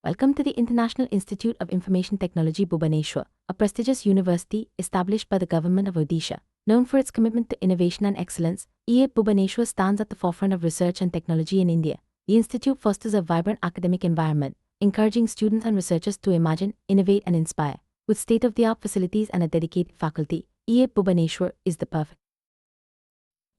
Welcome to the International Institute of Information Technology Bhubaneswar, a prestigious university established by the government of Odisha. Known for its commitment to innovation and excellence, IIT Bhubaneswar stands at the forefront of research and technology in India. The institute fosters a vibrant academic environment, encouraging students and researchers to imagine, innovate and inspire. With state-of-the-art facilities and a dedicated faculty, IIT Bhubaneswar is the perfect.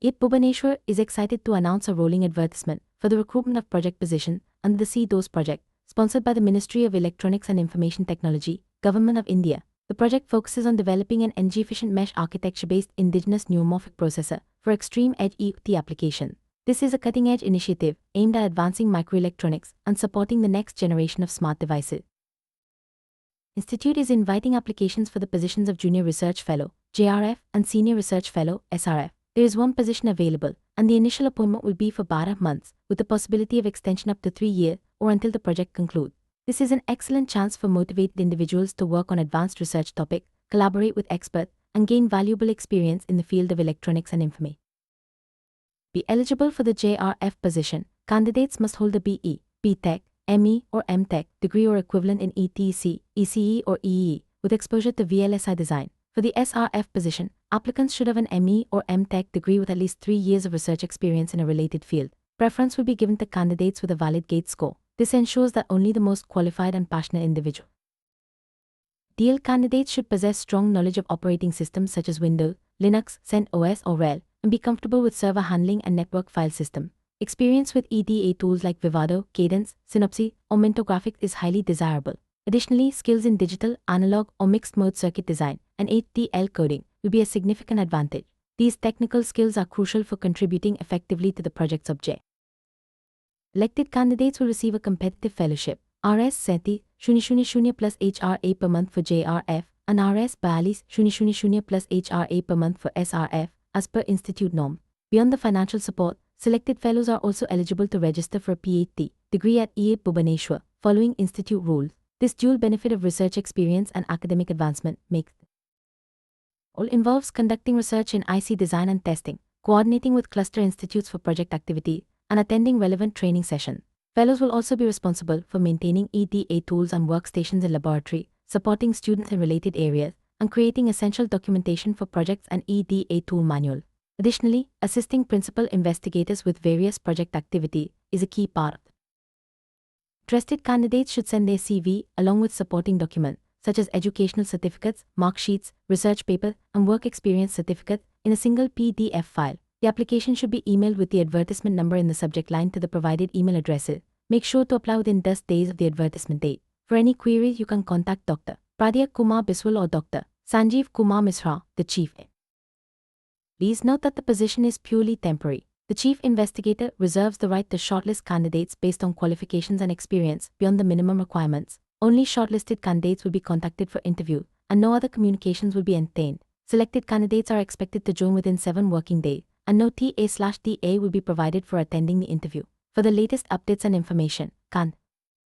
IIT Bhubaneswar is excited to announce a rolling advertisement for the recruitment of project position under the CDOS project, sponsored by the Ministry of Electronics and Information Technology, Government of India. The project focuses on developing an energy-efficient mesh architecture-based indigenous neuromorphic processor for extreme-edge IoT application. This is a cutting-edge initiative aimed at advancing microelectronics and supporting the next generation of smart devices. Institute is inviting applications for the positions of Junior Research Fellow, JRF, and Senior Research Fellow, SRF. There is one position available, and the initial appointment will be for 12 months, with the possibility of extension up to 3 years or until the project concludes. This is an excellent chance for motivated individuals to work on advanced research topics, collaborate with experts, and gain valuable experience in the field of electronics and information. Be eligible for the JRF position, candidates must hold a BE, BTech, ME or MTech degree or equivalent in ETC, ECE or EE, with exposure to VLSI design. For the SRF position, applicants should have an ME or MTech degree with at least 3 years of research experience in a related field. Preference will be given to candidates with a valid GATE score. This ensures that only the most qualified and passionate individual. DL candidates should possess strong knowledge of operating systems such as Windows, Linux, CentOS or RHEL, and be comfortable with server handling and network file system. Experience with EDA tools like Vivado, Cadence, Synopsys, or Mentographics is highly desirable. Additionally, skills in digital, analog, or mixed-mode circuit design and HDL coding will be a significant advantage. These technical skills are crucial for contributing effectively to the project's objective. Elected candidates will receive a competitive fellowship, Rs 37,000 plus HRA per month for JRF and Rs 42,000 plus HRA per month for SRF, as per institute norm. Beyond the financial support, selected fellows are also eligible to register for a PhD degree at IIT Bhubaneswar, following institute rules. This dual benefit of research experience and academic advancement makes all involves conducting research in IC design and testing, coordinating with cluster institutes for project activity, and attending relevant training sessions. Fellows will also be responsible for maintaining EDA tools and workstations in laboratory, supporting students in related areas, and creating essential documentation for projects and EDA tool manual. Additionally, assisting principal investigators with various project activity is a key part. Interested candidates should send their CV along with supporting documents, such as educational certificates, mark sheets, research paper, and work experience certificate in a single PDF file. The application should be emailed with the advertisement number in the subject line to the provided email addresses. Make sure to apply within 10 days of the advertisement date. For any queries, you can contact Dr. Pradya Kumar Biswal or Dr. Sanjeev Kumar Misra, the Chief. Please note that the position is purely temporary. The Chief Investigator reserves the right to shortlist candidates based on qualifications and experience beyond the minimum requirements. Only shortlisted candidates will be contacted for interview, and no other communications will be entertained. Selected candidates are expected to join within 7 working days, and no TA/TA will be provided for attending the interview. For the latest updates and information,